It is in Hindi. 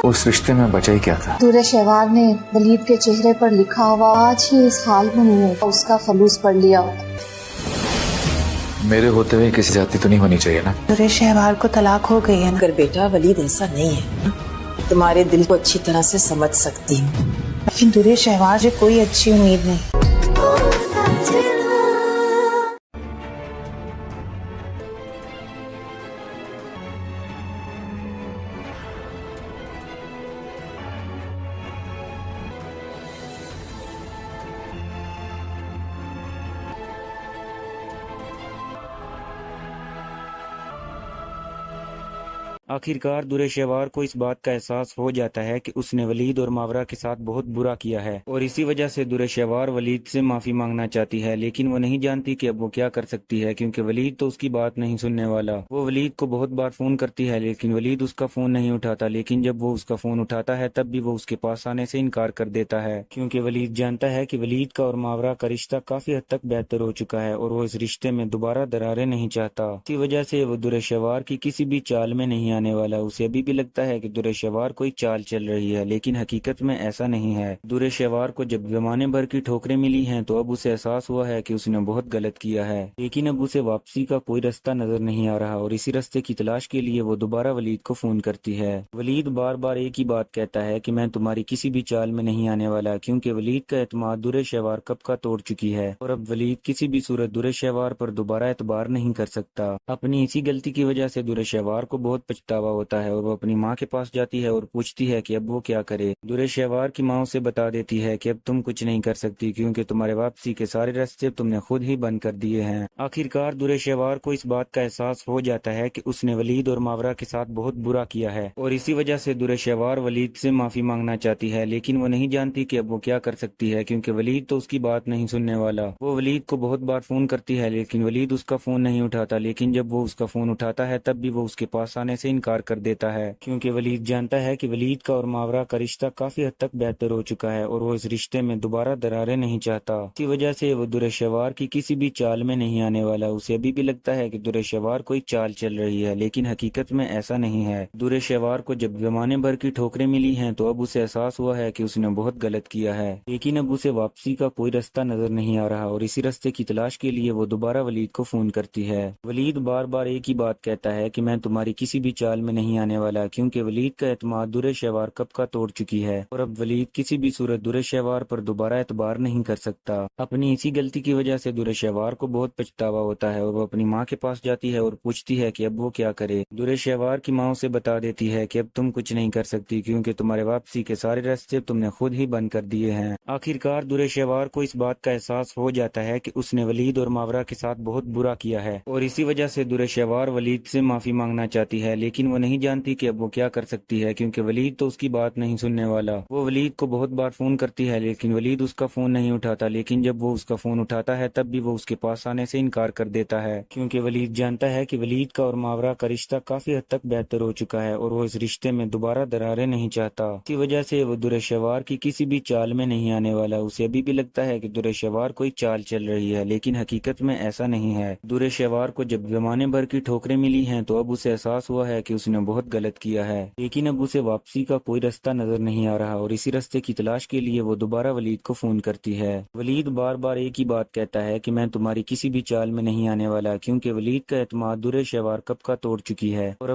उस रिश्ते में बचा ही क्या था। दूर शहवार ने वलीद के चेहरे पर लिखा हुआ आज ही इस हाल में नहीं है उसका खलूस पढ़ लिया। मेरे होते हुए किसी जाति तो नहीं होनी चाहिए ना। दूर शहवार को तलाक हो गई है ना। अगर बेटा वलीद ऐसा नहीं है, तुम्हारे दिल को अच्छी तरह से समझ सकती हूँ, लेकिन दूर शहवार से कोई अच्छी उम्मीद नहीं। आखिरकार दूर शहवार को इस बात का एहसास हो जाता है कि उसने वलीद और मावरा के साथ बहुत बुरा किया है और इसी वजह से दूर शहवार वलीद से माफी मांगना चाहती है, लेकिन वो नहीं जानती कि अब वो क्या कर सकती है क्योंकि वलीद तो उसकी बात नहीं सुनने वाला। वो वलीद को बहुत बार फोन करती है लेकिन वलीद उसका फोन नहीं उठाता, लेकिन जब वो उसका फोन उठाता है तब भी वो उसके पास आने से इनकार कर देता है क्योंकि वलीद जानता है कि वलीद का और मावरा का रिश्ता काफी हद तक बेहतर हो चुका है और वो इस रिश्ते में दोबारा दरारें नहीं चाहता। इसी वजह से वो दूर शहवार की किसी भी चाल में नहीं आने वाला। उसे अभी भी लगता है कि दूर शहवार कोई चाल चल रही है, लेकिन हकीकत में ऐसा नहीं है। दूर शहवार को जब जमाने भर की ठोकरें मिली हैं तो अब उसे एहसास हुआ है कि उसने बहुत गलत किया है, लेकिन अब उसे वापसी का कोई रास्ता नजर नहीं आ रहा और इसी रास्ते की तलाश के लिए वो दोबारा वलीद को फोन करती है। वलीद बार बार एक ही बात कहता है कि मैं तुम्हारी किसी भी चाल में नहीं आने वाला, क्योंकि वलीद का एतमाद दूर शहवार कब का तोड़ चुकी है और अब वलीद किसी भी सूरत दूर शहवार पर दोबारा एतबार नहीं कर सकता। अपनी इसी गलती की वजह से दूर शहवार को बहुत पछतावा होता है और वो अपनी माँ के पास जाती है और पूछती है कि अब वो क्या करे। दूर शहवार की माँ उसे बता देती है कि अब तुम कुछ नहीं कर सकती क्योंकि तुम्हारे वापसी के सारे रास्ते तुमने खुद ही बंद कर दिए हैं। आखिरकार दूर शहवार को इस बात का एहसास हो जाता है कि उसने वलीद और मावरा के साथ बहुत बुरा किया है और इसी वजह से दूर शहवार वलीद से माफी मांगना चाहती है, लेकिन वो नहीं जानती कि अब वो क्या कर सकती है क्योंकि वलीद तो उसकी बात नहीं सुनने वाला। वो वलीद को बहुत बार फोन करती है लेकिन वलीद उसका फोन नहीं उठाता, लेकिन जब वो उसका फोन उठाता है तब भी वो उसके पास आने से इनकार कर देता है क्योंकि वलीद जानता है कि वलीद का और मावरा का रिश्ता काफी हद तक बेहतर हो चुका है और वो इस रिश्ते में दोबारा दरारें नहीं चाहता। इसी वजह से वो दूर शहवार की किसी भी चाल में नहीं आने वाला। उसे अभी भी लगता है कि दूर शहवार कोई चाल चल रही है, लेकिन हकीकत में ऐसा नहीं है। दूर शहवार को जब जमाने भर की ठोकरें मिली हैं तो अब उसे एहसास हुआ है कि उसने बहुत गलत किया है, लेकिन अब उसे वापसी का कोई रास्ता नजर नहीं आ रहा और इसी रास्ते की तलाश के लिए वो दोबारा वलीद को फोन करती है। वलीद बार बार एक ही बात कहता है कि मैं तुम्हारी किसी भी चाल में नहीं आने वाला, क्योंकि वलीद का एतमाद दूर शहवार कब का तोड़ चुकी है और अब वलीद किसी भी सूरत दूर शहवार पर दोबारा एतबार नहीं कर सकता। अपनी इसी गलती की वजह से दूर शहवार को बहुत पछतावा होता है और वो अपनी माँ के पास जाती है और पूछती है कि अब वो क्या करे। दूर शहवार की माँ उसे बता देती है कि अब तुम कुछ नहीं कर सकती क्योंकि तुम्हारे वापसी के सारे रास्ते तुमने खुद ही बंद कर दिए हैं। आखिरकार दूर शहवार को इस बात का एहसास हो जाता है कि उसने वलीद और मावरा के साथ बहुत बुरा किया है और इसी वजह से दूर शहवार वलीद से माफी मांगना चाहती है, लेकिन वो नहीं जानती कि अब वो क्या कर सकती है क्योंकि वलीद तो उसकी बात नहीं सुनने वाला। वो वलीद को बहुत बार फोन करती है लेकिन वलीद उसका फोन नहीं उठाता, लेकिन जब वो उसका फोन उठाता है तब भी वो उसके पास आने से इनकार कर देता है क्योंकि वलीद जानता है कि वलीद का और मावरा का रिश्ता काफी हद तक बेहतर हो चुका है और वो इस रिश्ते में दोबारा दरारें नहीं चाहता। इसी वजह से वो दूर शहवार की किसी भी चाल में नहीं आने वाला। उसे अभी भी लगता है कि दूर शहवार कोई चाल चल रही है, लेकिन हकीकत में ऐसा नहीं है। दूर शहवार को जब जमाने भर की ठोकरें मिली हैं तो अब उसे एहसास हुआ है कि उसने बहुत गलत किया है, लेकिन अब उसे वापसी का कोई रास्ता नजर नहीं आ रहा और इसी रास्ते की तलाश के लिए वो दोबारा वलीद को फोन करती है। वलीद बार बार एक ही बात कहता है कि मैं तुम्हारी किसी भी चाल में नहीं आने वाला, क्योंकि वलीद का एतमाद दूर शहवार कब का तोड़ चुकी है और